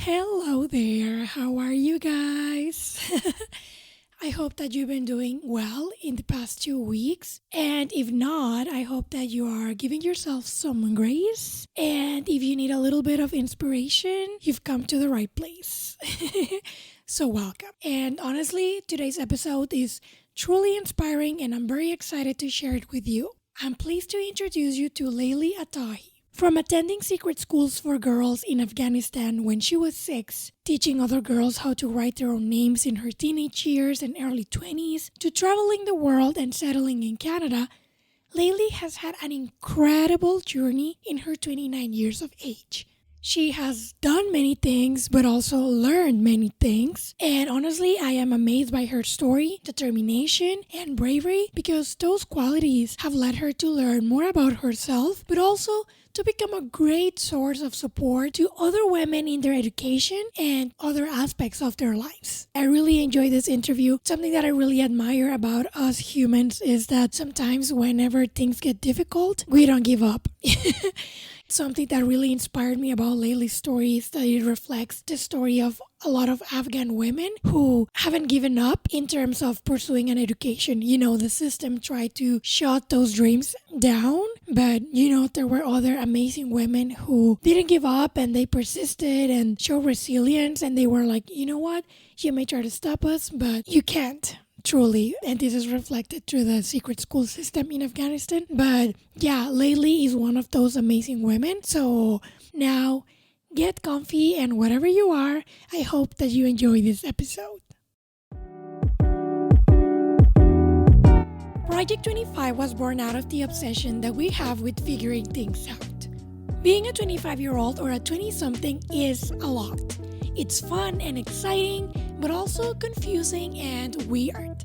Hello there, how are you guys? I hope that you've been doing well in the past 2 weeks. And if not, I hope that you are giving yourself some grace. And if you need a little bit of inspiration, you've come to the right place. So, welcome. And honestly, today's episode is truly inspiring, and I'm very excited to share it with you. I'm pleased to introduce you to Laili Attahi. From attending secret schools for girls in Afghanistan when she was 6, teaching other girls how to write their own names in her teenage years and early 20s, to traveling the world and settling in Canada, Laili has had an incredible journey in her 29 years of age. She has done many things, but also learned many things. And honestly, I am amazed by her story, determination, and bravery because those qualities have led her to learn more about herself, but also to become a great source of support to other women in their education and other aspects of their lives. I really enjoy this interview. Something that I really admire about us humans is that sometimes whenever things get difficult, we don't give up. Something that really inspired me about Laili's story is that it reflects the story of a lot of Afghan women who haven't given up in terms of pursuing an education. The system tried to shut those dreams down, but there were other amazing women who didn't give up and they persisted and showed resilience, and they were like, you know what, you may try to stop us, but you can't. Truly, and this is reflected through the secret school system in Afghanistan. But yeah, Laili is one of those amazing women. So now get comfy, and whatever you are, I hope that you enjoy this episode. Project 25 was born out of the obsession that we have with figuring things out. Being a 25-year-old or a 20-something is a lot. It's fun and exciting, but also confusing and weird.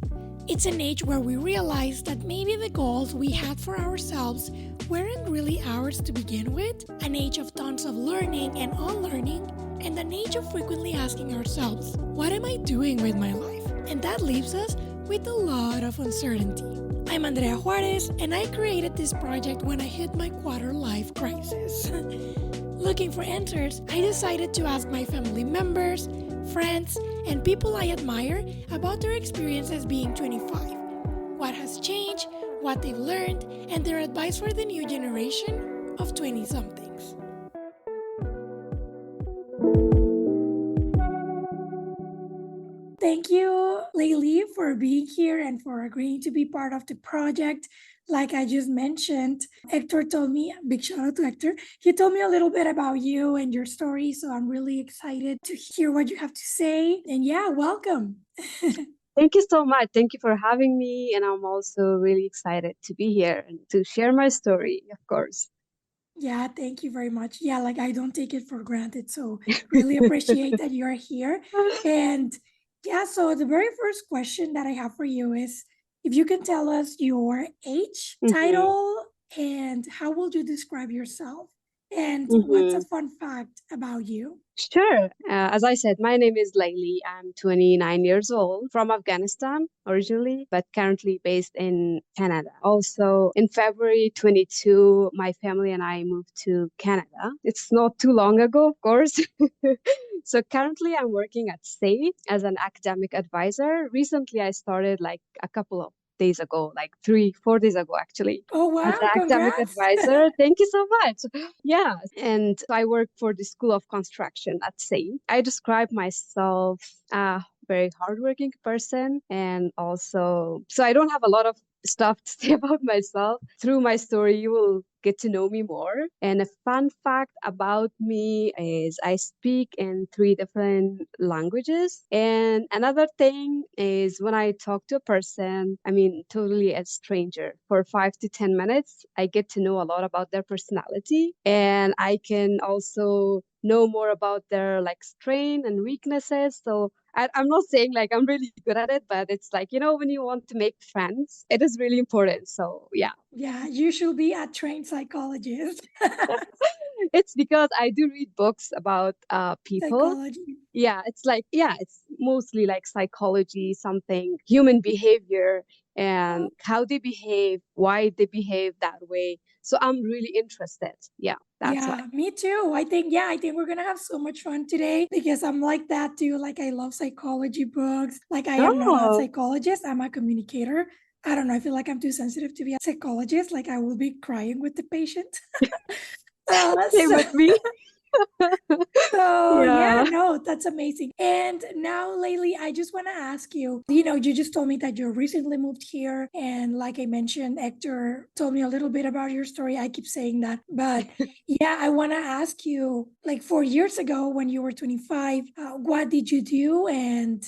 It's an age where we realize that maybe the goals we had for ourselves weren't really ours to begin with, an age of tons of learning and unlearning, and an age of frequently asking ourselves, what am I doing with my life? And that leaves us with a lot of uncertainty. I'm Andrea Juarez, and I created this project when I hit my quarter-life crisis. Looking for answers, I decided to ask my family members, friends, and people I admire about their experiences being 25, what has changed, what they've learned, and their advice for the new generation of 20-somethings. Thank you, Laili, for being here and for agreeing to be part of the project. Like I just mentioned, Hector told me, big shout out to Hector, he told me a little bit about you and your story, so I'm really excited to hear what you have to say. And yeah, welcome. Thank you so much. Thank you for having me. And I'm also really excited to be here and to share my story, of course. Yeah, thank you very much. Yeah, like I don't take it for granted, so really appreciate that you're here. And yeah, so the very first question that I have for you is if you can tell us your age, Mhm, title, and how would you describe yourself? And what's a mhm. fun fact about you? Sure. As I said, my name is Laili. I'm 29 years old from Afghanistan originally, but currently based in Canada. Also, in February 22, my family and I moved to Canada. It's not too long ago, of course. So currently I'm working at SAIT as an academic advisor. Recently, I started like a couple of days ago, like 3, 4 days ago, actually, Oh, as wow, an academic congrats. advisor. Thank you so much. Yeah. And I work for the School of Construction at SAIT. I describe myself a very hardworking person, and also, so I don't have a lot of stuff to say about myself. Through my story, you will get to know me more. And a fun fact about me is I speak in 3 different languages. And another thing is when I talk to a person, I mean, totally a stranger, for 5 to 10 minutes, I get to know a lot about their personality. And I can also know more about their like strengths and weaknesses. So I'm not saying like I'm really good at it, but it's like, when you want to make friends, it is really important. So yeah. Yeah, you should be a trained psychologist. It's because I do read books about people. Psychology. Yeah, it's like, yeah, it's mostly like psychology, something, human behavior, Oh, and how they behave, why they behave that way. So I'm really interested. Yeah, that's why. Yeah, me too. I think we're gonna have so much fun today because I'm like that too. Like, I love psychology books. Like, I am not a Oh, psychologist, I'm a communicator. I don't know, I feel like I'm too sensitive to be a psychologist. Like, I will be crying with the patient. uh, same so, with me. So yeah, Yeah. no, that's amazing. And now, Layli, I just want to ask you, you just told me that you recently moved here. And like I mentioned, Hector told me a little bit about your story. I keep saying that. But yeah, I want to ask you, like 4 years ago when you were 25, what did you do? And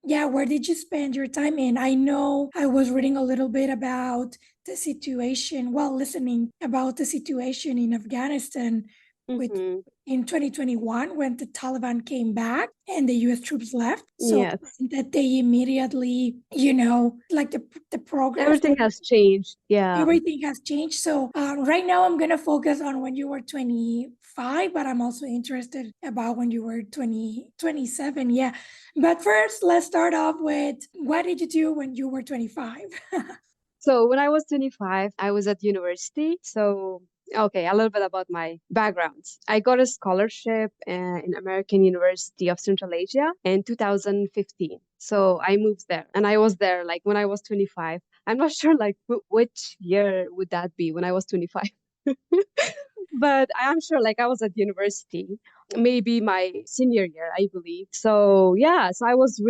yeah, where did you spend your time in? I know I was reading a little bit about the situation, while listening about the situation in Afghanistan with Hmm. in 2021 when the Taliban came back and the US troops left. So Yes. that they immediately, like the progress or Everything has changed. Yeah. everything has changed. So right now I'm going to focus on when you were 25, but I'm also interested about when you were 27. Yeah. But first, let's start off with what did you do when you were 25? So when I was 25, I was at university. So, okay, a little bit about my background. I got a scholarship in American University of Central Asia in 2015. So I moved there and I was there like when I was 25. I'm not sure like which year would that be when I was 25. But I am sure like I was at university, maybe my senior year, I believe. So yeah, so I wasn't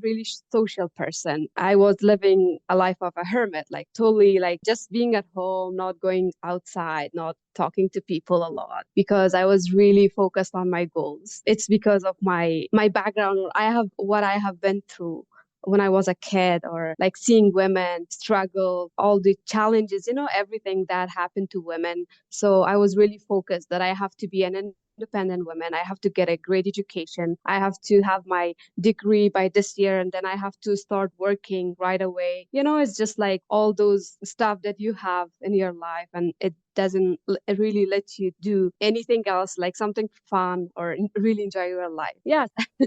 really social person. I was living a life of a hermit, like totally like just being at home, not going outside, not talking to people a lot because I was really focused on my goals. It's because of my background, or what I have been through when I was a kid, or like seeing women struggle, all the challenges, everything that happened to women. So I was really focused that I have to be an independent woman. I have to get a great education. I have to have my degree by this year, and then I have to start working right away. It's just like all those stuff that you have in your life, and it doesn't really let you do anything else, like something fun or really enjoy your life. Yeah.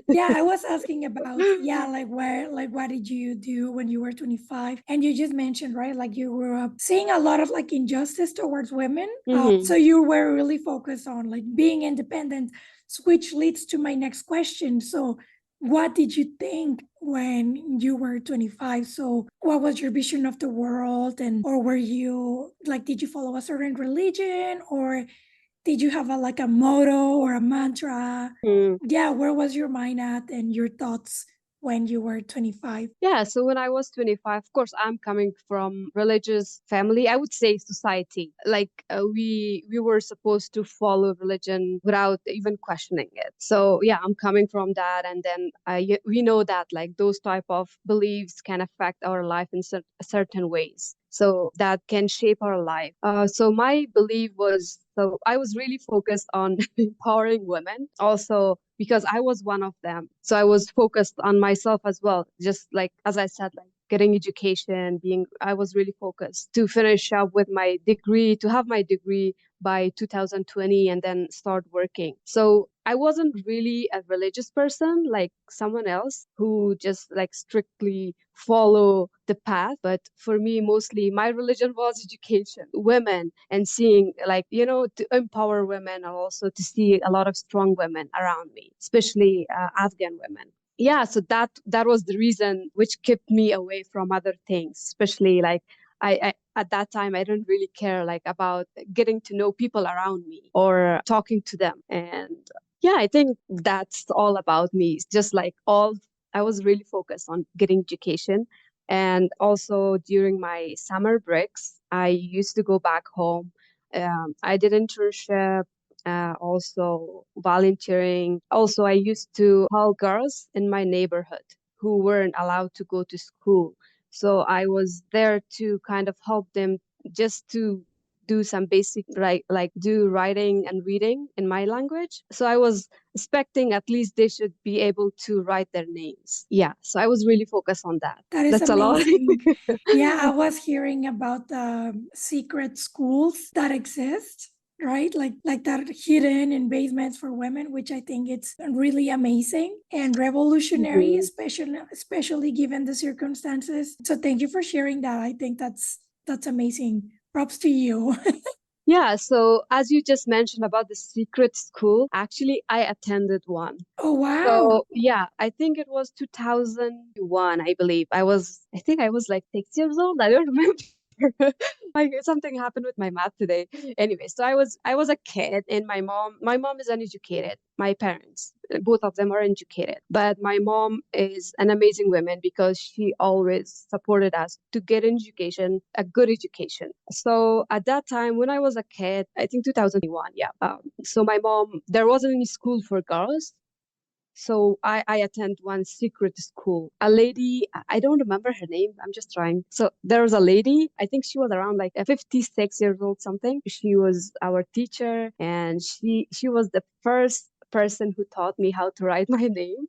Yeah, I was asking about, yeah, like what did you do when you were 25? And you just mentioned, right, like you grew up seeing a lot of like injustice towards women. So Hmm. you were really focused on like being independent, which leads to my next question. So what did you think when you were 25? So what was your vision of the world, or were you like, did you follow a certain religion, or did you have like a motto or a mantra? Yeah, where was your mind at and your thoughts when you were 25? Yeah, so when I was 25, of course, I'm coming from religious family. I would say society. Like we were supposed to follow religion without even questioning it. So yeah, I'm coming from that, and then we know that like those type of beliefs can affect our life in certain ways. So that can shape our life. So my belief was, so I was really focused on empowering women. Also, because I was one of them. So I was focused on myself as well. Just like, as I said, like getting education, I was really focused to finish up with my degree, to have my degree by 2020 and then start working. So I wasn't really a religious person like someone else who just like strictly follow the path. But for me, mostly my religion was education, women, and seeing like, to empower women, and also to see a lot of strong women around me, especially Afghan women. Yeah, so that was the reason which kept me away from other things, especially like I at that time I didn't really care like about getting to know people around me or talking to them. And yeah, I think that's all about me. It's just like all I was really focused on getting education. And also during my summer breaks, I used to go back home. I did internship, also volunteering. Also, I used to help girls in my neighborhood who weren't allowed to go to school. So I was there to kind of help them just to do some basic like do writing and reading in my language. So I was expecting at least they should be able to write their names. Yeah, so I was really focused on that. That is That's a lot. amazing. Yeah, I was hearing about the secret schools that exist, right? Like that hidden in basements for women, which I think it's really amazing and revolutionary, Mhm. especially given the circumstances. So thank you for sharing that. I think that's amazing. props to you. Yeah, so as you just mentioned about the secret school, actually, I attended one. Oh, wow. So yeah, I think it was 2001, I believe. I think I was like 6 years old. I don't remember. Like something happened with my math today. Anyway, so I was a kid, and my mom is uneducated. My parents, both of them are educated, but my mom is an amazing woman because she always supported us to get an education, a good education. So at that time, when I was a kid, I think 2001, yeah. So my mom, there wasn't any school for girls, so I attend one secret school. A lady, I don't remember her name. I'm just trying. So there was a lady, I think she was around like 56 years old, something. She was our teacher, and she was the first person who taught me how to write my name.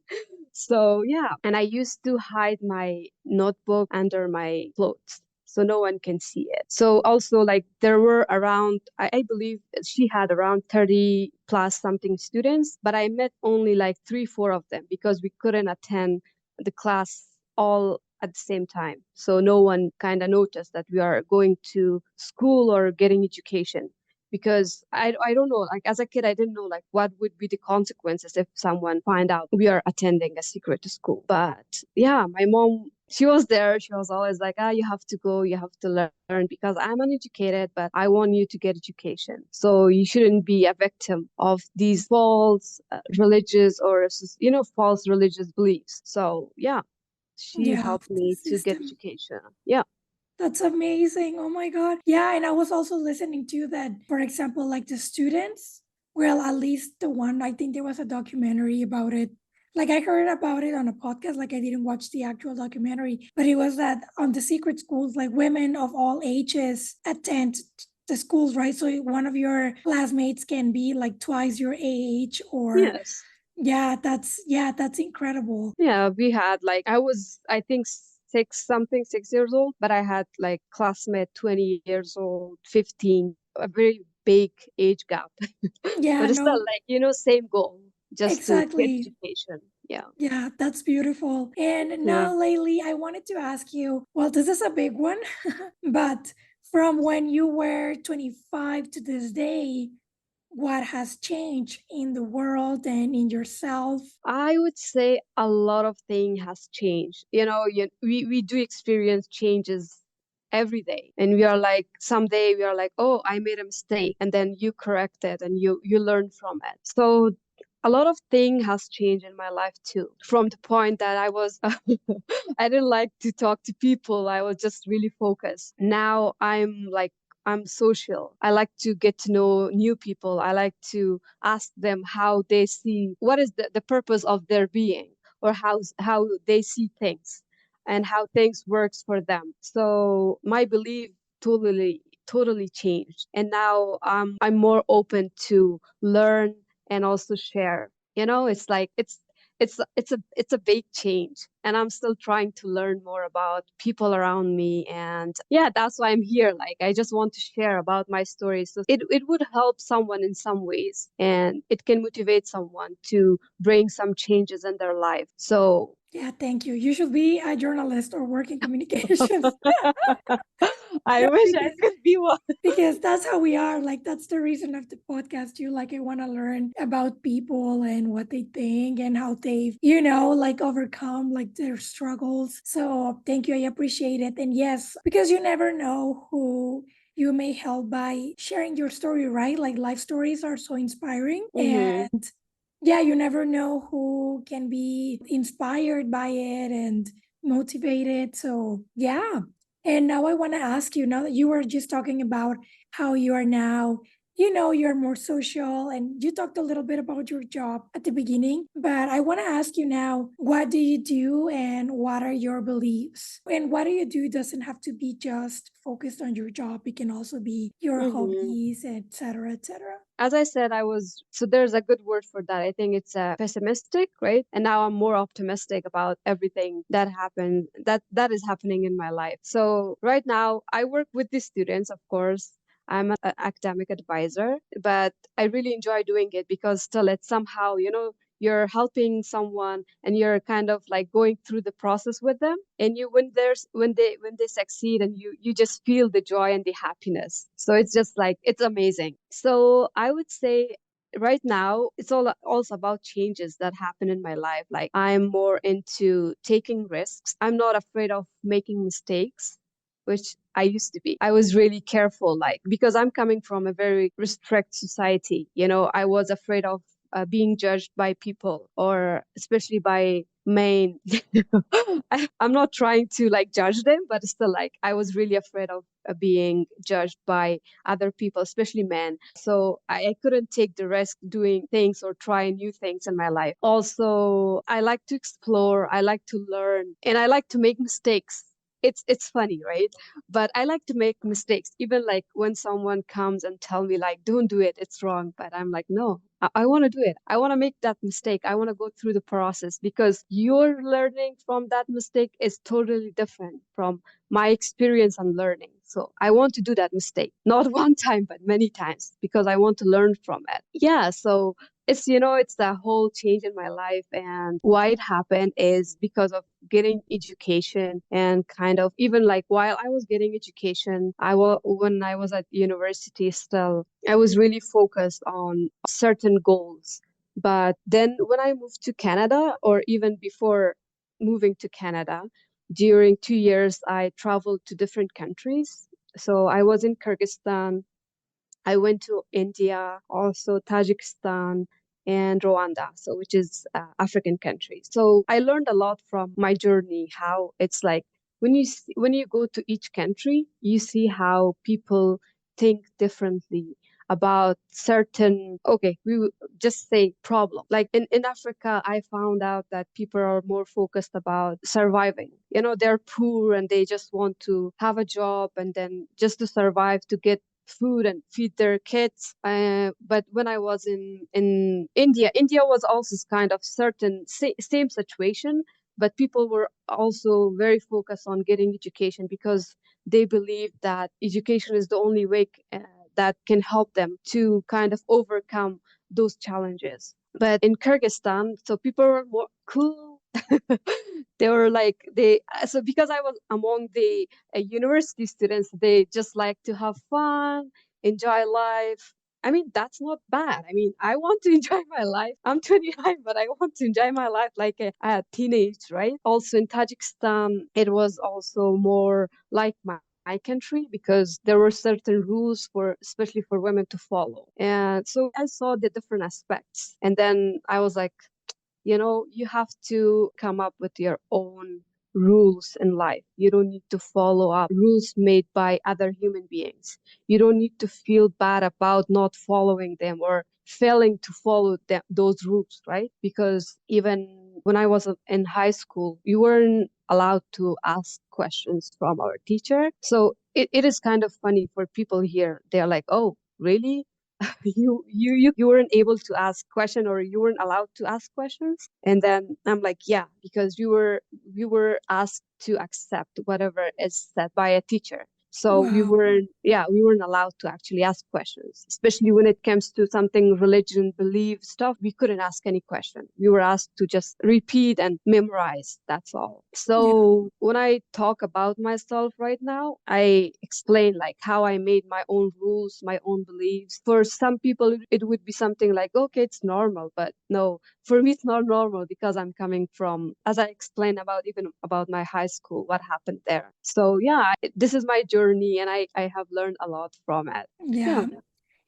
So yeah, and I used to hide my notebook under my clothes so no one can see it. So also like there were around, I believe she had around 30 plus something students, but I met only like three, four of them because we couldn't attend the class all at the same time. So no one kind of noticed that we are going to school or getting education, because I don't know, like as a kid I didn't know like what would be the consequences if someone find out we are attending a secret school. But yeah, my mom, she was there, she was always like, ah, you have to go, you have to learn because I'm uneducated, but I want you to get education, so you shouldn't be a victim of these false religious or false religious beliefs. So yeah, she Yeah, helped the me to get system. education. Yeah. That's amazing. Oh my God. Yeah. And I was also listening to that, for example, like the students, well, at least the one, I think there was a documentary about it. Like I heard about it on a podcast, like I didn't watch the actual documentary, but it was that on the secret schools, like women of all ages attend the schools, right? So one of your classmates can be like twice your age or Yes. yeah, that's incredible. Yeah, we had like I was I think 6 years old, but I had like classmate 20 years old, 15, a very big age gap. Yeah, But it's still no, like, same goal, just to get exactly. education. Yeah. Yeah, that's beautiful. And Yeah. now, Layli, I wanted to ask you, well, this is a big one, but from when you were 25 to this day, what has changed in the world and in yourself? I would say a lot of thing has changed. We do experience changes every day, and we are like someday we are like, oh, I made a mistake, and then you correct it and you learn from it. So a lot of thing has changed in my life too, from the point that I was I didn't like to talk to people, I was just really focused. Now I'm social. I like to get to know new people. I like to ask them how they see what is the purpose of their being, or how they see things and how things works for them. So my belief totally changed, and now I'm more open to learn and also share. It's like it's a big change, and I'm still trying to learn more about people around me. And yeah, that's why I'm here. Like I just want to share about my story, so it would help someone in some ways, and it can motivate someone to bring some changes in their life. So Yeah, thank you. You should be a journalist or work in communications. I No, wish I could be one. because that's how we are. Like that's the reason of the podcast. You like I want to learn about people and what they think and how they've like overcome like their struggles. So thank you, I appreciate it. And yes, because you never know who you may help by sharing your story, right? Like life stories are so inspiring. Mm-hmm. And yeah, you never know who can be inspired by it and motivated. So yeah. And now I want to ask you, now that you were just talking about how you are now, you're more social, and you talked a little bit about your job at the beginning, but I want to ask you now, what do you do and what are your beliefs? And what do you do doesn't have to be just focused on your job. It can also be your Mm-hmm. hobbies, etc., etc. As I said, so there's a good word for that. I think it's pessimistic, right? And now I'm more optimistic about everything that is happening in my life. So right now I work with the students, of course. I'm an academic advisor, but I really enjoy doing it because still it's somehow, you're helping someone and you're kind of like going through the process with them, and you when they succeed, and you just feel the joy and the happiness. So it's just like it's amazing. So I would say right now it's all also about changes that happen in my life. Like I'm more into taking risks. I'm not afraid of making mistakes, which I used to be. I was really careful, like, because I'm coming from a very restrict society. I was afraid of being judged by people, or especially by men. I'm not trying to like judge them, but still, like, I was really afraid of being judged by other people, especially men. So I couldn't take the risk doing things or trying new things in my life. Also, I like to explore, I like to learn, and I like to make mistakes. It's funny, right? But I like to make mistakes, even like when someone comes and tell me like, don't do it, it's wrong. But I'm like, no, I want to do it. I want to make that mistake. I want to go through the process, because your learning from that mistake is totally different from my experience and learning. So I want to do that mistake, not one time, but many times, because I want to learn from it. Yeah. So it's the whole change in my life. And why it happened is because of getting education, and kind of even like while I was getting education, when I was at university still, I was really focused on certain goals. But then when I moved to Canada, or even before moving to Canada, during 2 years, I traveled to different countries. So I was in Kyrgyzstan, I went to India, also Tajikistan, and Rwanda, so which is African country. So I learned a lot from my journey, how it's like when you go to each country, you see how people think differently about certain, okay, we would just say problem. Like in Africa, I found out that people are more focused about surviving. They're poor and they just want to have a job, and then just to survive, to get food and feed their kids. But when I was in India, India was also kind of same situation, but people were also very focused on getting education, because they believe that education is the only way that can help them to kind of overcome those challenges. But in Kyrgyzstan, so people were more cool. They were like they so because I was among the university students, they just like to have fun, enjoy life. I mean, that's not bad. I mean, I want to enjoy my life. I'm 29, but I want to enjoy my life like a teenage, right? Also in Tajikistan, it was also more like my country, because there were certain rules for especially for women to follow. And so I saw the different aspects. And then I was like, you have to come up with your own rules in life. You don't need to follow up rules made by other human beings. You don't need to feel bad about not following them or failing to follow those rules, right? Because even when I was in high school, we weren't allowed to ask questions from our teacher. So it is kind of funny for people here. They're like, oh, really? You weren't able to ask question, or you weren't allowed to ask questions. And then I'm like, yeah, because you were asked to accept whatever is said by a teacher. So Wow. we weren't allowed to actually ask questions, especially when it comes to something religion, belief stuff. We couldn't ask any question. We were asked to just repeat and memorize. That's all. Yeah. So when I talk about myself right now, I explain like how I made my own rules, my own beliefs. For some people, it would be something like, okay, it's normal, but no, for me, it's not normal, because I'm coming from, as I explained about even about my high school, what happened there. So yeah, this is my journey, and I have learned a lot from it. Yeah. Yeah.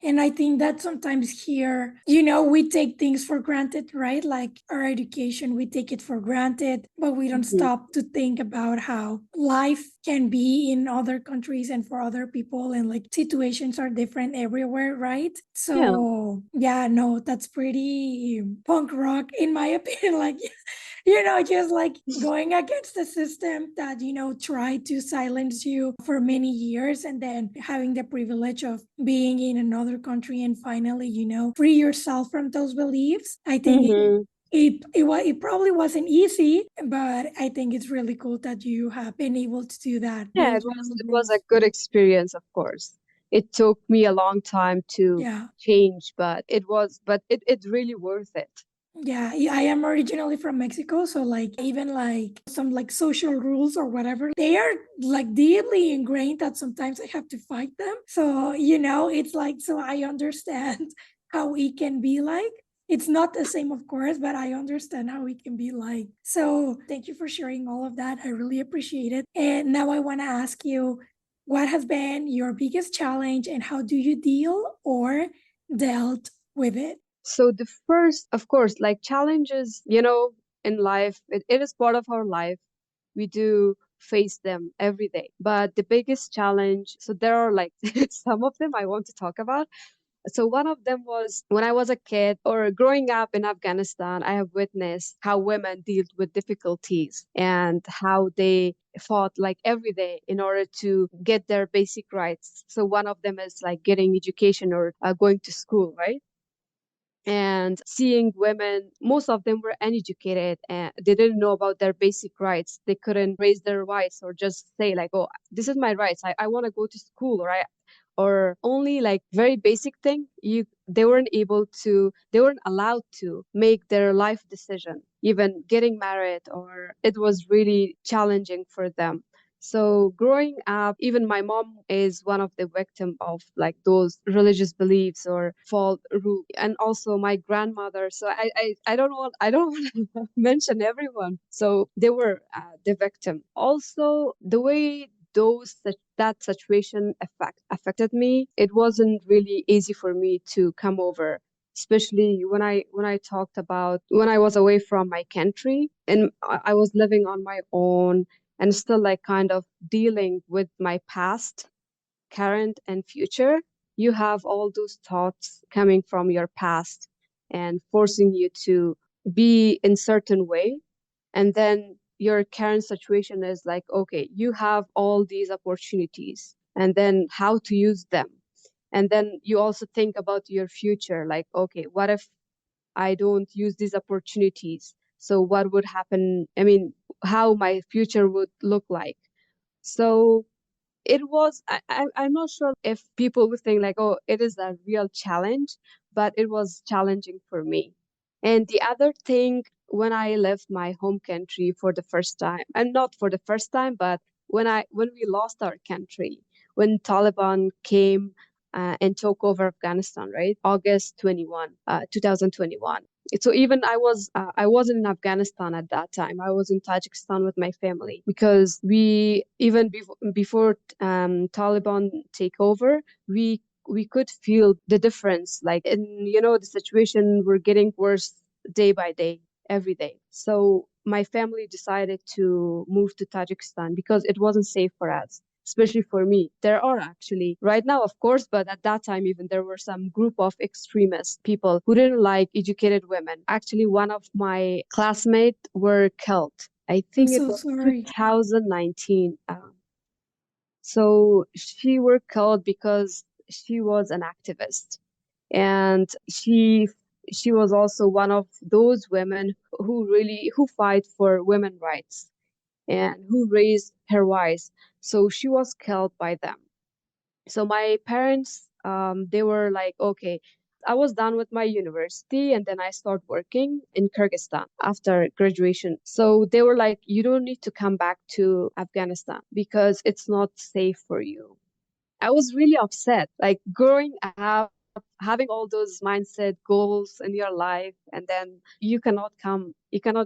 And I think that sometimes here, we take things for granted, right? Like our education, we take it for granted, but we don't Mhm. stop to think about how life can be in other countries and for other people. And like situations are different everywhere, right? Yeah. So, yeah, no, that's pretty punk rock, in my opinion. Like, just like going against the system that, tried to silence you for many years, and then having the privilege of being in another country and finally, free yourself from those beliefs. I think Hmm. it probably wasn't easy, but I think it's really cool that you have been able to do that, Yeah, build it was it was a boundaries. good experience, of course. It took me a long time to Yeah. change, but it really worth it. Yeah, I am originally from Mexico, so like even like some like social rules or whatever, they are like deeply ingrained that sometimes I have to fight them. So, it's like so I understand how it can be like. It's not the same, of course, but I understand how it can be like. So, thank you for sharing all of that. I really appreciate it. And now I want to ask you, what has been your biggest challenge and how do you deal or dealt with it? So the first, of course, like challenges, in life, it is part of our life. We do face them every day. But the biggest challenge, so there are like some of them I want to talk about. So one of them was when I was a kid or growing up in Afghanistan, I have witnessed how women dealt with difficulties and how they fought like every day in order to get their basic rights. So one of them is like getting education or going to school, right? And seeing women, most of them were uneducated and they didn't know about their basic rights. They couldn't raise their voice or just say like, oh, this is my rights. I want to go to school, or only like very basic thing. They weren't allowed to make their life decision, even getting married, or it was really challenging for them. So growing up, even my mom is one of the victim of like those religious beliefs or fault rule, and also my grandmother. So I don't want to mention everyone. So they were the victim. Also, the way that situation affected me, it wasn't really easy for me to come over, especially when I talked about when I was away from my country and I was living on my own and still like kind of dealing with my past, current, and future. You have all those thoughts coming from your past and forcing you to be in certain way. And then your current situation is like, okay, you have all these opportunities, and then how to use them. And then you also think about your future, like, okay, what if I don't use these opportunities? So what would happen? I mean, how my future would look like. So it was, I'm not sure if people would think like, oh, it is a real challenge, but it was challenging for me. And the other thing, when I left my home country for the first time, and not for the first time, but when we lost our country, when Taliban came and took over Afghanistan, right? August 21, 2021. So even I wasn't in Afghanistan at that time. I was in Tajikistan with my family because we even before Taliban take over, we could feel the difference. Like in the situation were getting worse day by day, every day. So my family decided to move to Tajikistan because it wasn't safe for us, especially for me. There are actually right now, of course, but at that time, even there were some group of extremist people who didn't like educated women. Actually, one of my classmates were killed. I I'm think it so was sorry. 2019. So she were killed because she was an activist, and she was also one of those women who fight for women rights and who raised her voice. So she was killed by them. So my parents, they were like, okay, I was done with my university and then I started working in Kyrgyzstan after graduation. So they were like, you don't need to come back to Afghanistan because it's not safe for you. I was really upset. Like growing up, having all those mindset goals in your life, and then you cannot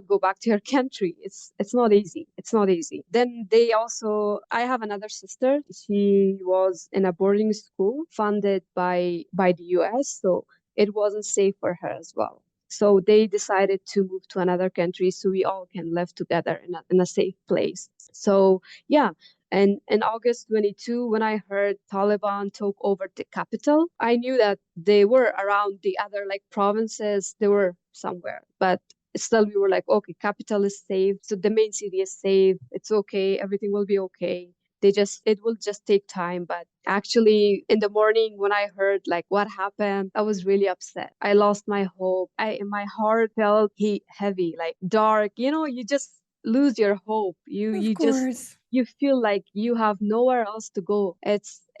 go back to your country. It's not easy. It's not easy. Then I have another sister. She was in a boarding school funded by the US, so it wasn't safe for her as well. So they decided to move to another country so we all can live together in a safe place. So yeah, and in August 22, when I heard Taliban took over the capital, I knew that they were around the other like provinces. They were somewhere, but still we were like, okay, capital is safe. So the main city is safe. It's okay. Everything will be okay. It will just take time. But actually in the morning when I heard like what happened, I was really upset. I lost my hope. My heart felt heavy, like dark. You just lose your hope. Of You just course. you feel like you have nowhere else to go.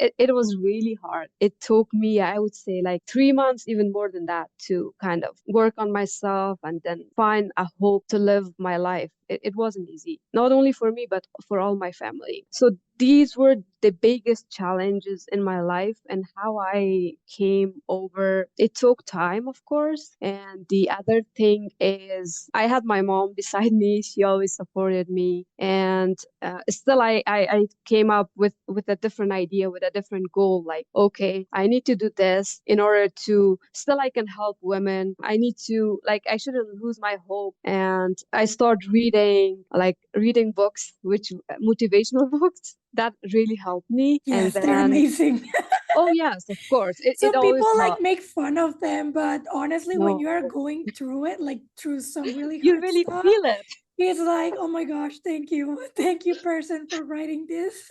it was really hard. It took me, I would say, like 3 months, even more than that, to kind of work on myself and then find a hope to live my life. It wasn't easy, not only for me, but for all my family. So these were the biggest challenges in my life, and how I came over. It took time, of course. And the other thing is, I had my mom beside me. She always supported me. And still, I came up with a different idea, with a different goal. Like, okay, I need to do this in order to still I can help women. I need to, like, I shouldn't lose my hope. And I started reading books, which motivational books that really helped me. And Yes, they're then, amazing. oh yes, of course, it Some people always like helps. make fun of them, but honestly, when you are No, going through it, like through some really you hard really stuff, feel it. it's like, oh my gosh, thank you. Thank you, person, for writing this.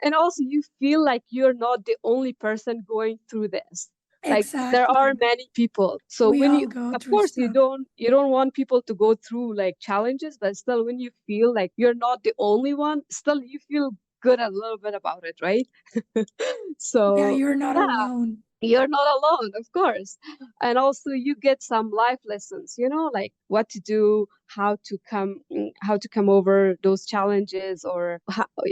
And also, you feel like you're not the only person going through this. Like, there Exactly. are many people. So We when all you, go of through course, stuff. you don't want people to go through like challenges, but still, when you feel like you're not the only one, still you feel good a little bit about it, right? Yeah, So you're not yeah, alone. you're not alone, of course. And also you get some life lessons, like what to do, how to come over those challenges, or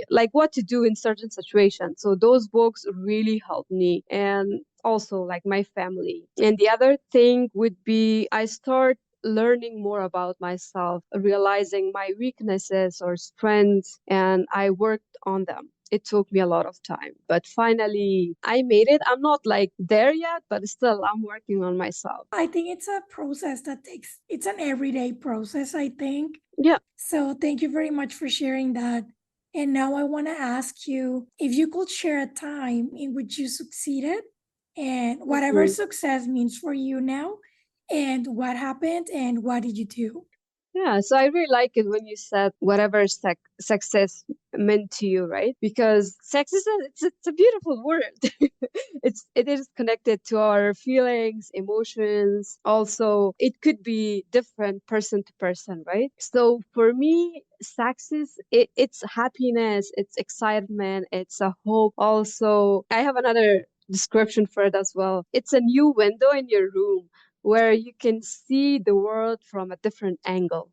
like what to do in certain situations. So those books really helped me, and also like my family. And the other thing would be, I start learning more about myself, realizing my weaknesses or strengths, and I worked on them. It took me a lot of time, but finally I made it. I'm not like there yet, but still I'm working on myself. I think it's a process that takes, it's an everyday process, I think. Yeah. So thank you very much for sharing that. And now I want to ask you if you could share a time in which you succeeded and whatever Mhm. success means for you now, and what happened and what did you do? Yeah, so I really like it when you said whatever success meant to you, right? Because sex is it's a beautiful word. It is connected to our feelings, emotions. Also, it could be different person to person, right? So for me, success, it's happiness, it's excitement, it's a hope. Also, I have another description for it as well. It's a new window in your room where you can see the world from a different angle,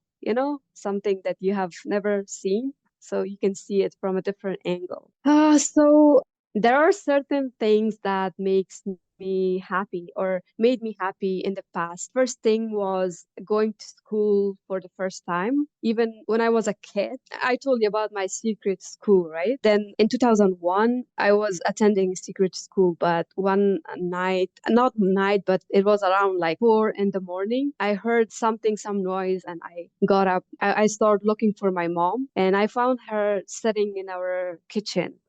something that you have never seen. So you can see it from a different angle. So there are certain things that makes me happy or made me happy in the past. First thing was going to school for the first time. Even when I was a kid, I told you about my secret school, right? Then in 2001, I was attending secret school, but one night, not night, but it was around like 4 in the morning. I heard some noise, and I got up. I started looking for my mom, and I found her sitting in our kitchen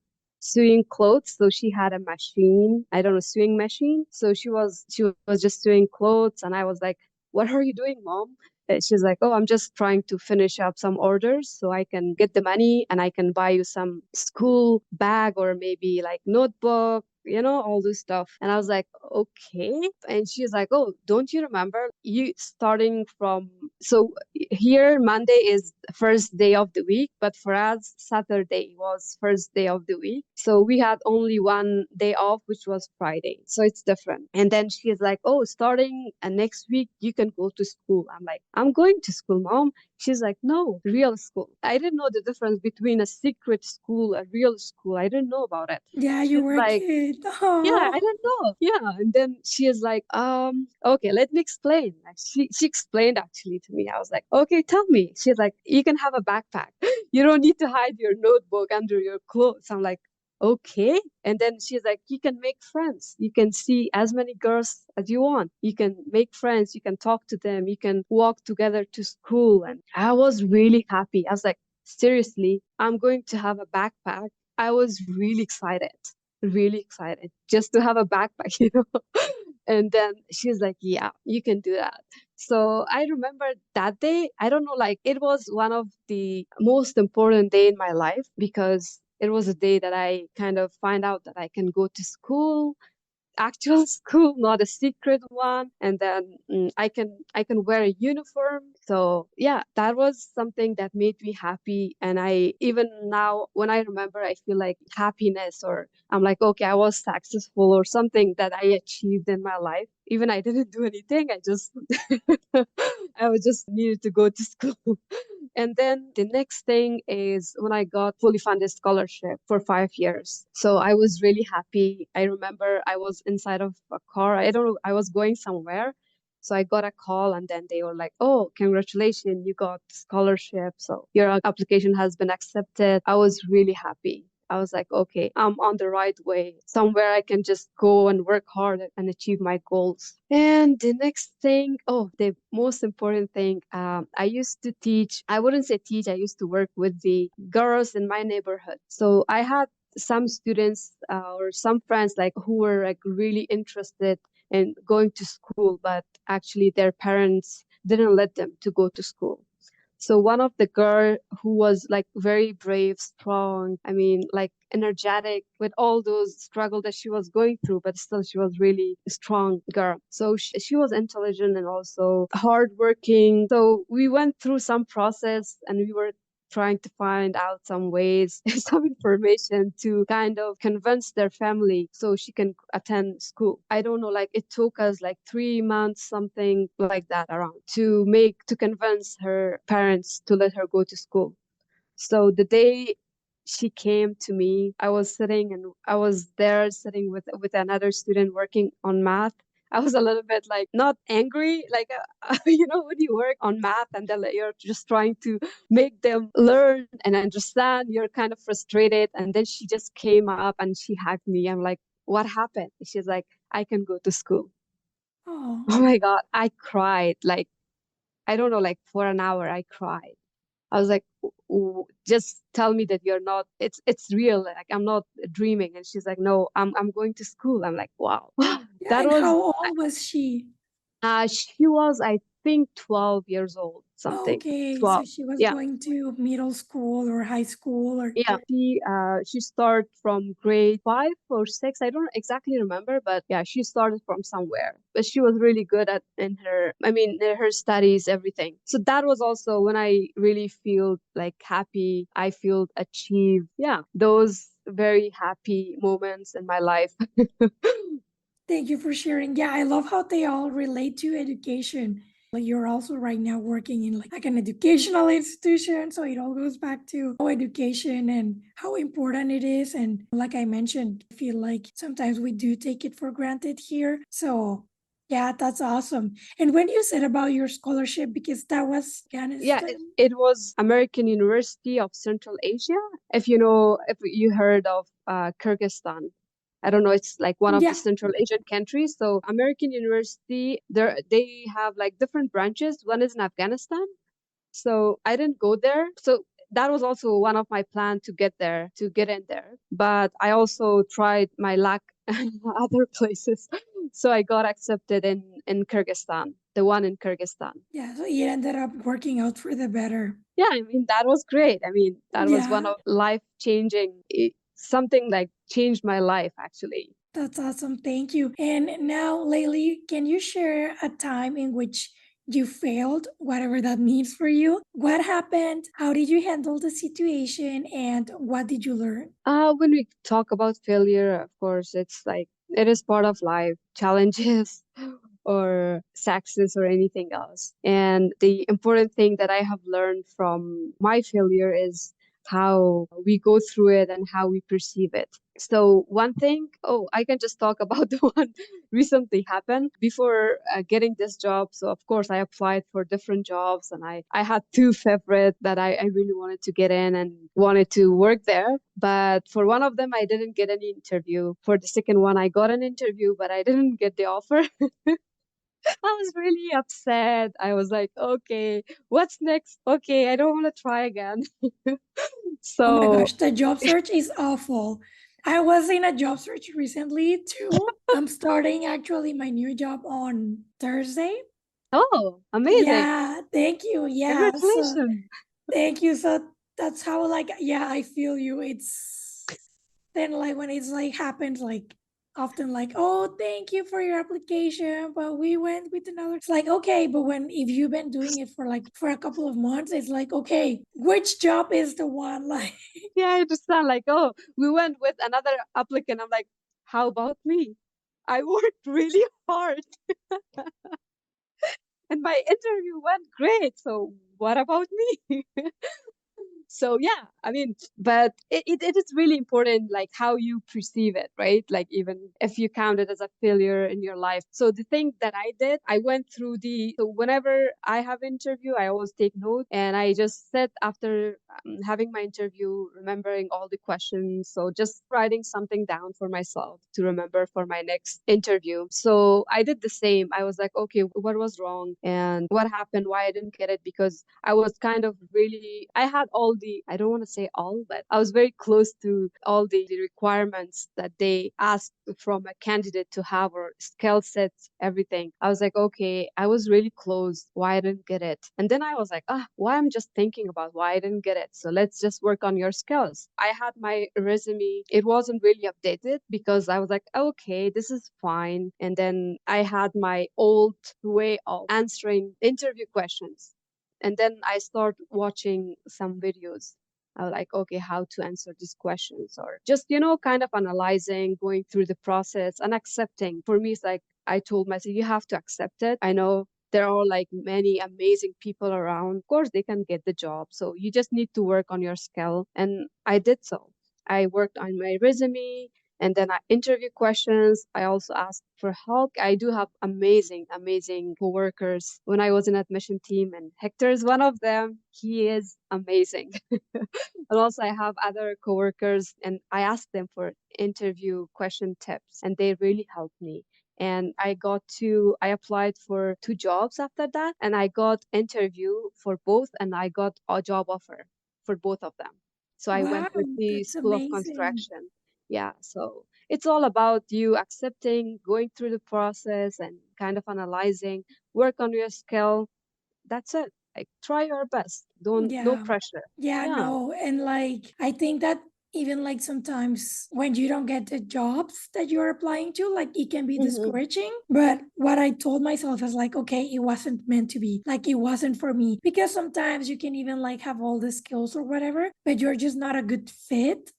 sewing clothes. So she had a machine, I don't know, sewing machine. So she was just sewing clothes, and I was like, "What are you doing, mom?" She's like, "Oh, I'm just trying to finish up some orders so I can get the money and I can buy you some school bag or maybe like notebook, all this stuff." And I was like, "Okay." And she's like, "Oh, don't you remember you starting from, so here Monday is first day of the week, but for us Saturday was first day of the week. So we had only one day off, which was Friday. So it's different." And then she is like, "Oh, starting next week you can go to school." I'm like, "I'm going to school, mom." She's like, "No, real school." I didn't know the difference between a secret school, a real school. I didn't know about it. Yeah, you She's were a like, kid. "Yeah, I Oh, don't know." Yeah. And then she is like, okay, let me explain. Like, she explained actually to me. I was like, "Okay, tell me." She's like, "You can have a backpack. You don't need to hide your notebook under your clothes." I'm like, "Okay." And then she's like, "You can make friends. You can see as many girls as you want. You can make friends. You can talk to them. You can walk together to school." And I was really happy. I was like, "Seriously, I'm going to have a backpack." I was really excited just to have a backpack, And then she's like, "Yeah, you can do that." So I remember that day. I don't know, like it was one of the most important day in my life because it was a day that I kind of find out that I can go to school. actual school, not a secret one. And then I can wear a uniform. So yeah, that was something that made me happy. And I even now when I remember, I feel like happiness, or I'm like, okay, I was successful or something that I achieved in my life. Even I didn't do anything. I just I was just needed to go to school. And then the next thing is when I got fully funded scholarship for 5 years. So I was really happy. I remember I was inside of a car. I don't know, I was going somewhere. So I got a call and then they were like, oh, congratulations, you got scholarship. So your application has been accepted. I was really happy. I was like, okay, I'm on the right way, somewhere I can just go and work hard and achieve my goals. And the next thing, oh, the most important thing, I used to teach, I wouldn't say teach, I used to work with the girls in my neighborhood. So I had some students or some friends like who were like really interested in going to school, but actually their parents didn't let them to go to school. So one of the girl who was like very brave, strong, I mean, like energetic with all those struggle that she was going through, but still she was really a strong girl. So she was intelligent and also hardworking. So we went through some process and we were trying to find out some ways, some information to kind of convince their family so she can attend school. I don't know, like it took us like 3 months, something like that around, to convince her parents to let her go to school. So the day she came to me, I was sitting and I was there sitting with another student working on math. I was a little bit like not angry, like when you work on math and then like, you're just trying to make them learn and understand, you're kind of frustrated. And then she just came up and she hugged me. I'm like, what happened? She's like, I can go to school. Oh, Oh my God, I cried like I don't know, like for an hour I cried. I was like, just tell me that you're not, it's real. Like I'm not dreaming. And she's like, no, I'm going to school. I'm like, wow. yeah. That And was, how old was she? she was, I think, 12 years old, something. Okay, so 12. she was Yeah. going to middle school or high school or Yeah, she started from grade 5 or 6. I don't exactly remember, but yeah, she started from somewhere. But she was really good at in her, I mean, in her studies, everything. So that was also when I really feel like happy. I feel achieved. Yeah, those very happy moments in my life. thank you for sharing. Yeah, I love how they all relate to education. Like you're also right now working in like an educational institution, so it all goes back to how education and how important it is. And like I mentioned, I feel like sometimes we do take it for granted here. So yeah, that's awesome. And when you said about your scholarship, because that was Yeah, Afghanistan. it was American University of Central Asia. If you know, if you heard of Kyrgyzstan. I don't know, it's like one of the Yeah, Central Asian countries. So American University, they have like different branches. One is in Afghanistan. So I didn't go there. So that was also one of my plan to get there, to get in there. But I also tried my luck in other places. So I got accepted in Kyrgyzstan, the one in Kyrgyzstan. yeah. So it ended up working out for the better. Yeah, I mean, that was great. I mean, that was one Yeah, of life changing, something like changed my life actually. that's awesome. Thank you. And now, Layli, can you share a time in which you failed, whatever that means for you? What happened? How did you handle the situation? And what did you learn? When we talk about failure, of course, it's like it is part of life, challenges or success or anything else. And the important thing that I have learned from my failure is how we go through it and how we perceive it. So one thing, oh, I can just talk about the one recently happened before getting this job. So of course I applied for different jobs and I had two favorite that I really wanted to get in and wanted to work there. But for one of them, I didn't get any interview. For the second one, I got an interview, but I didn't get the offer. I was really upset. I was like, okay, what's next? Okay, I don't want to try again. Oh my So, gosh, the job search is awful. I was in a job search recently too. I'm starting actually my new job on Thursday. oh, amazing. Yeah, thank you. Yeah, so Congratulations. thank you. So that's how like yeah, I feel you. It's then like when it's like happens like often like, oh, thank you for your application, but we went with another. It's like, okay, but when if you've been doing it for like for a couple of months, it's like, okay, which job is the one? Like, Yeah, I understand. Like, oh, we went with another applicant. I'm like, how about me? I worked really hard and my interview went great. So what about me? So yeah, I mean, but it is really important like how you perceive it, right? Like even if you count it as a failure in your life. So the thing that I did, I went through the so whenever I have interview, I always take note and I just sit after having my interview, remembering all the questions. So just writing something down for myself to remember for my next interview. So I did the same. I was like, okay, what was wrong and what happened, why I didn't get it, because I was kind of really, I had all the, I don't want to say all, but I was very close to all the requirements that they asked from a candidate to have, or skill sets, everything. I was like, okay, I was really close. Why I didn't get it? And then I was like, why I'm just thinking about why I didn't get it. So let's just work on your skills. I had my resume. It wasn't really updated because I was like, okay, this is fine. And then I had my old way of answering interview questions. And then I start watching some videos. I was like, okay, how to answer these questions, or just, kind of analyzing, going through the process and accepting. For me, it's like I told myself, you have to accept it. I know there are like many amazing people around. Of course, they can get the job. So you just need to work on your skill. And I did so. I worked on my resume, and then I interview questions. I also asked for help. I do have amazing, amazing coworkers when I was in admission team, and Hector is one of them. He is amazing. And also I have other coworkers, and I asked them for interview question tips, and they really helped me. And I applied for two jobs after that, and I got interview for both, and I got a job offer for both of them. So I wow, went with the that's School of amazing. Construction. Yeah, so it's all about you accepting, going through the process and kind of analyzing, work on your skill. That's it. Like try your best. Don't no Yeah. pressure. Yeah, Yeah. no. And like, I think that even like sometimes when you don't get the jobs that you're applying to, like it can be Hmm. discouraging. But what I told myself is like, okay, it wasn't meant to be. Like it wasn't for me. Because sometimes you can even like have all the skills or whatever, but you're just not a good fit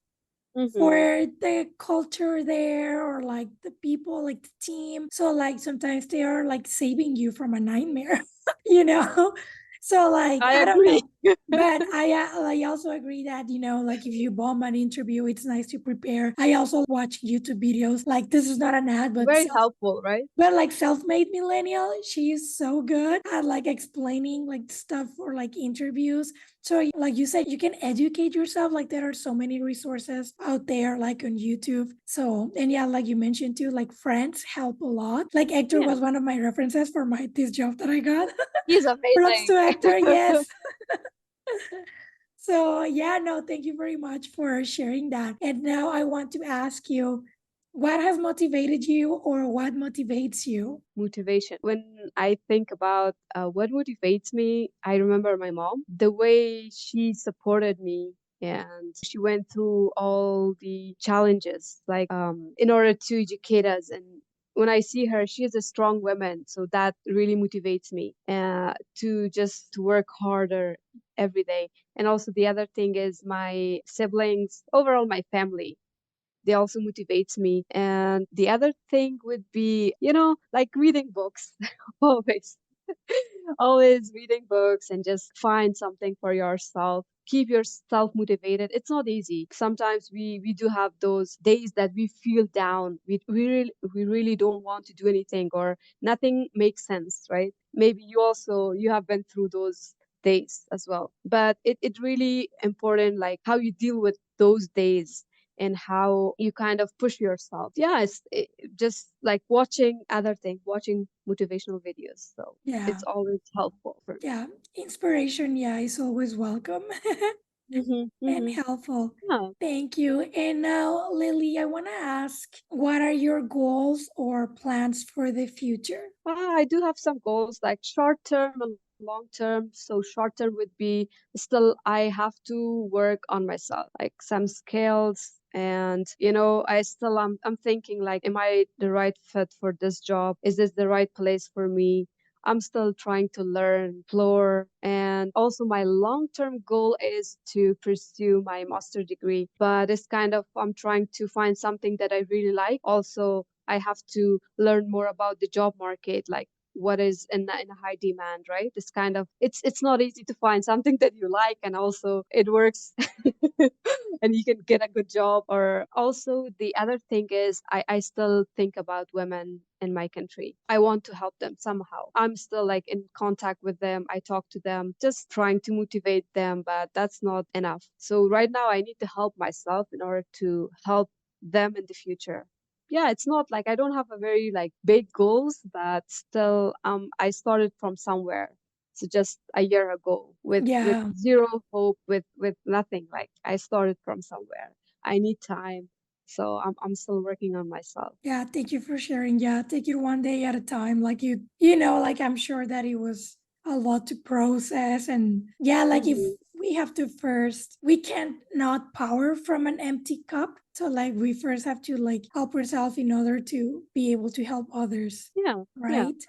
for Hmm. the culture there or like the people, like the team. So like sometimes they are like saving you from a nightmare, you know? So like I I don't agree. know. But I also agree that, like if you bomb an interview, it's nice to prepare. I also watch YouTube videos. Like this is not an ad, but Very helpful, right? like self-made millennial, she is so good at like explaining like stuff for like interviews. So like you said, you can educate yourself. Like there are so many resources out there like on YouTube. So and yeah, like you mentioned too, like friends help a lot. Like Hector Yeah. was one of my references for my this job that I got. He's Props amazing. to Hector, yes. So yeah, no, thank you very much for sharing that. And now I want to ask you, what has motivated you or what motivates you? Motivation. When I think about what motivates me, I remember my mom, the way she supported me. And she went through all the challenges, like in order to educate us. And when I see her, she is a strong woman. So that really motivates me to just work harder every day. And also the other thing is my siblings, overall my family, they also motivates me. And the other thing would be, like reading books. Always. Always reading books and just find something for yourself. Keep yourself motivated. It's not easy. Sometimes we do have those days that we feel down. We really don't want to do anything, or nothing makes sense, right? Maybe you have been through those days as well. But it really important like how you deal with those days and how you kind of push yourself. Yeah, just like watching other things, watching motivational videos. So Yeah. it's always helpful for me. Yeah, inspiration, yeah, is always welcome Hmm. and Hmm. helpful. Yeah. Thank you. And now, Lily, I want to ask, what are your goals or plans for the future? I do have some goals like short term and long term. So short term would be still I have to work on myself, like some skills, And I'm thinking like, am I the right fit for this job? Is this the right place for me? I'm still trying to learn, explore, and also my long-term goal is to pursue my master degree. But it's kind of I'm trying to find something that I really like. Also, I have to learn more about the job market, like what is in a high demand, right? It's kind of it's not easy to find something that you like and also it works and you can get a good job. Or also the other thing is I still think about women in my country. I want to help them somehow. I'm still like in contact with them. I talk to them, just trying to motivate them, but that's not enough. So right now I need to help myself in order to help them in the future. Yeah, it's not like I don't have a very like big goals, but still I started from somewhere. So just a year ago with Yeah. zero hope, with nothing. Like I started from somewhere. I need time. So I'm still working on myself. Yeah, thank you for sharing. Yeah, take it one day at a time. Like you know, like I'm sure that it was a lot to process. And yeah, like if Hmm. we have to first, we can't not power from an empty cup. So like we first have to like help ourselves in order to be able to help others, Yeah, yeah. right?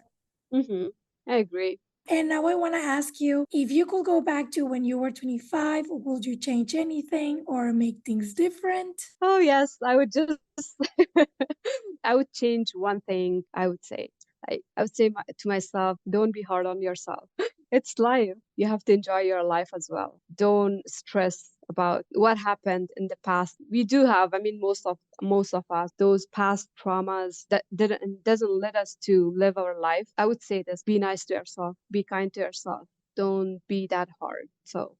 Hmm. I agree. And now I want to ask you if you could go back to when you were 25, would you change anything or make things different? Oh yes, I would just I would change one thing, I would say. I would say to myself, don't be hard on yourself. It's life. You have to enjoy your life as well. Don't stress about what happened in the past. We do have, I mean, most of us, those past traumas that doesn't let us to live our life. I would say this: be nice to yourself, be kind to yourself. Don't be that hard. So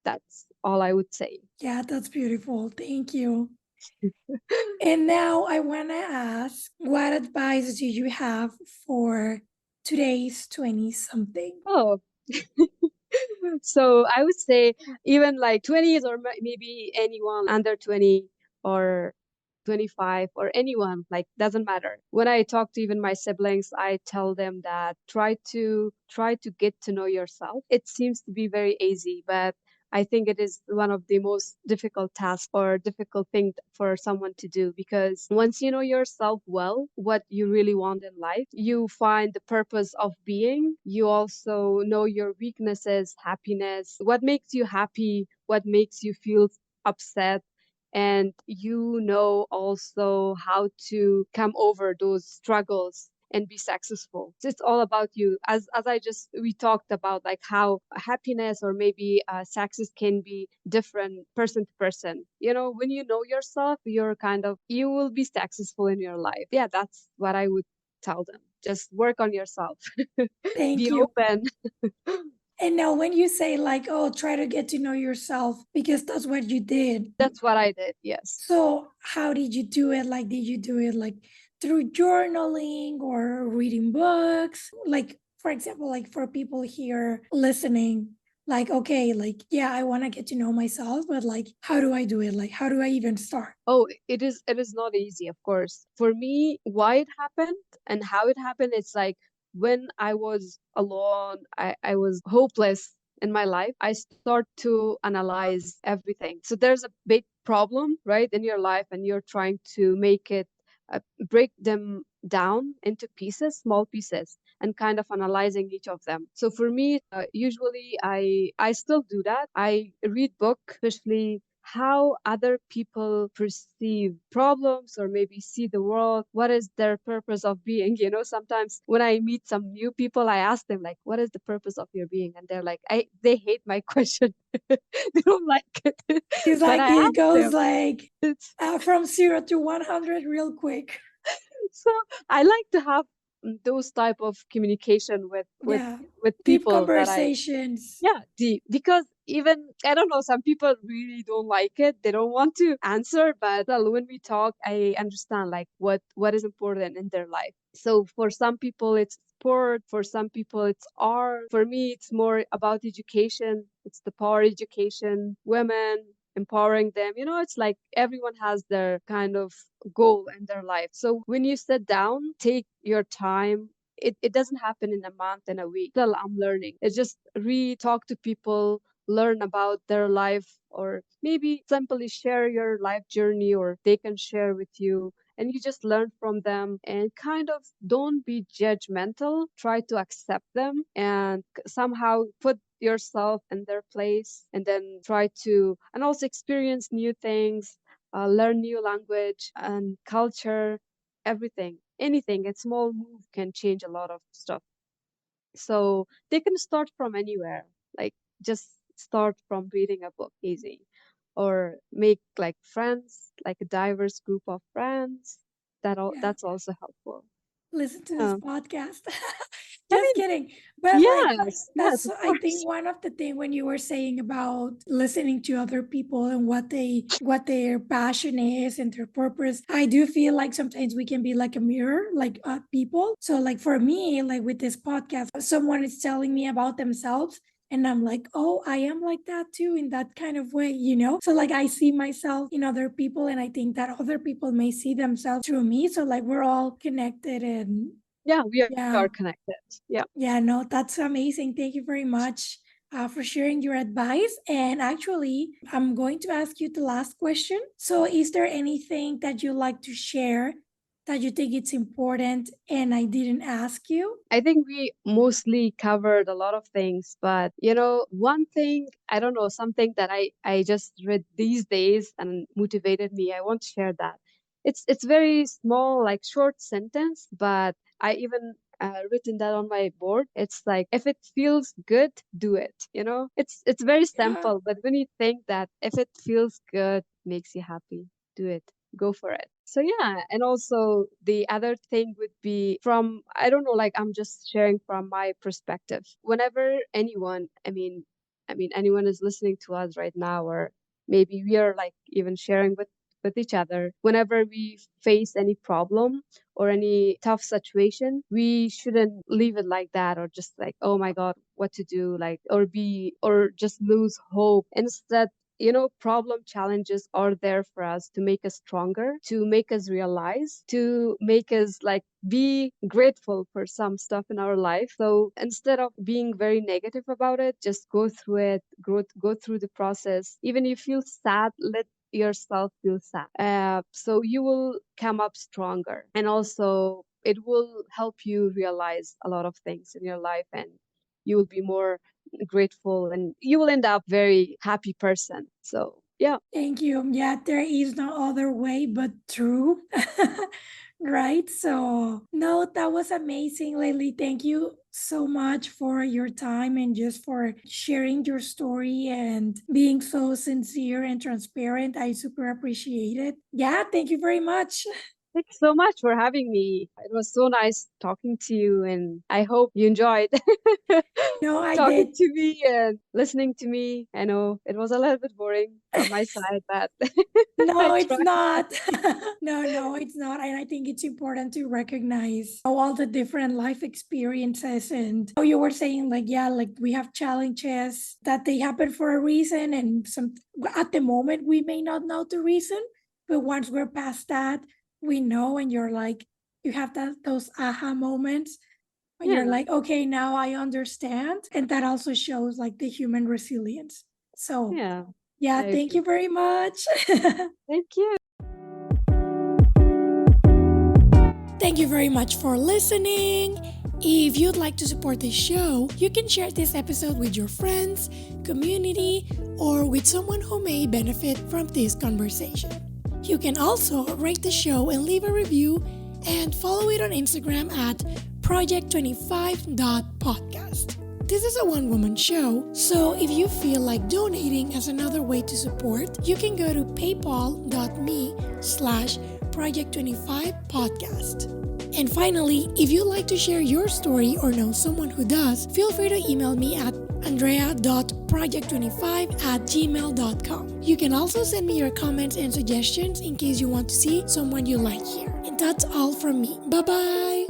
that's all I would say. Yeah, that's beautiful. Thank you. And now I want to ask, what advice do you have for today's 20 something? Oh, so I would say even like 20s or maybe anyone under 20 or 25 or anyone, like doesn't matter. When I talk to even my siblings, I tell them that try to get to know yourself. It seems to be very easy, but I think it is one of the most difficult tasks or difficult thing for someone to do, because once you know yourself well, what you really want in life, you find the purpose of being. You also know your weaknesses, happiness, what makes you happy, what makes you feel upset, and you know also how to come over those struggles and be successful. So it's all about you. As I just we talked about like how happiness or maybe success can be different person to person. When you know yourself, you will be successful in your life. Yeah, that's what I would tell them. Just work on yourself. Thank Be you. open. And now, when you say, like, oh, try to get to know yourself because that's what you did. That's what I did. Yes. So, how did you do it? Like, did you do it like through journaling or reading books? Like, for example, like for people here listening, like, okay, like, yeah, I want to get to know myself, but like, how do I do it? Like, how do I even start? Oh, it is not easy, of course. For me, why it happened and how it happened, it's like when I was alone, I was hopeless in my life. I start to analyze everything. So there's a big problem, right, in your life, and you're trying to make it break them down into pieces, small pieces, and kind of analyzing each of them. So for me, usually I still do that. I read book, especially how other people perceive problems or maybe see the world. What is their purpose of being? Sometimes when I meet some new people, I ask them like, what is the purpose of your being? And they're like, they hate my question. They don't like it. It's But like I it ask goes them. like It's from 0 to 100 real quick. so I like to have those type of communication with with Yeah. with Deep people that I conversations. yeah, deep. Because even I don't know, some people really don't like it. They don't want to answer, but well, when we talk, I understand like what is important in their life. So for some people it's sport, for some people it's art. For me, it's more about education. It's the power education, women, empowering them. It's like everyone has their kind of goal in their life. So when you sit down, take your time. It doesn't happen in a month and a week. Still, I'm learning. It's just read, talk to people, learn about their life, or maybe simply share your life journey, or they can share with you, and you just learn from them. And kind of don't be judgmental, try to accept them, and somehow put yourself in their place, and then try to and also experience new things, learn new language and culture, everything, anything. A small move can change a lot of stuff. So they can start from anywhere, like just start from reading a book, easy, or make like friends, like a diverse group of friends. Yeah. That's also helpful. Listen to this Yeah. podcast. I Just mean, kidding. But like yes, yes, that's of I think course. one of the thing when you were saying about listening to other people and what their passion is and their purpose, I do feel like sometimes we can be like a mirror, like people. So like for me, like with this podcast, someone is telling me about themselves and I'm like, oh, I am like that too, in that kind of way, you know? So, like, I see myself in other people, and I think that other people may see themselves through me. So, like, we're all connected. And Yeah, we yeah, are connected. Yeah. yeah, no, that's amazing. Thank you very much for sharing your advice. And actually, I'm going to ask you the last question. So, is there anything that you like to share that you think it's important and I didn't ask you? I think we mostly covered a lot of things, but one thing, I don't know, something that I just read these days and motivated me. I want to share that. It's very small, like short sentence, but I even written that on my board. It's like, if it feels good, do it. It's very Yeah. simple, but when you think that if it feels good, makes you happy, do it. Go for it. So yeah, and also the other thing would be, from, I don't know, like, I'm just sharing from my perspective. Whenever anyone, I mean anyone is listening to us right now, or maybe we are like even sharing with each other, whenever we face any problem or any tough situation, we shouldn't leave it like that, or just like, oh my god, what to do, like, or just lose hope. Instead, problem challenges are there for us to make us stronger, to make us realize, to make us like be grateful for some stuff in our life. So instead of being very negative about it, just go through it, go through the process. Even if you feel sad, let yourself feel sad. So you will come up stronger, and also it will help you realize a lot of things in your life, and you will be more grateful, and you will end up very happy person. So yeah. Thank you. Yeah, there is no other way but true. Right? So, no, that was amazing, Lately. Thank you so much for your time and just for sharing your story and being so sincere and transparent. I super appreciate it. Yeah, thank you very much. Thanks so much for having me. It was so nice talking to you, and I hope you enjoyed No, I talking did. to me and listening to me. I know it was a little bit boring from my side, but I No, it's tried. not. No, it's not. And I think it's important to recognize all the different life experiences. And how you were saying, like, yeah, like we have challenges that they happen for a reason. And some at the moment, we may not know the reason. But once we're past that, we know. And you're like, you have those aha moments when you're Yeah, like, okay, now I understand. And that also shows like the human resilience. So, yeah, yeah, I thank you agree. very much. Thank you. Thank you very much for listening. If you'd like to support this show, you can share this episode with your friends, community, or with someone who may benefit from this conversation. You can also rate the show and leave a review, and follow it on Instagram at project25.podcast. This is a one-woman show, so if you feel like donating as another way to support, you can go to paypal.me/project25podcast. And finally, if you'd like to share your story or know someone who does, feel free to email me at andrea.project25@gmail.com. You can also send me your comments and suggestions in case you want to see someone you like here. And that's all from me. Bye-bye!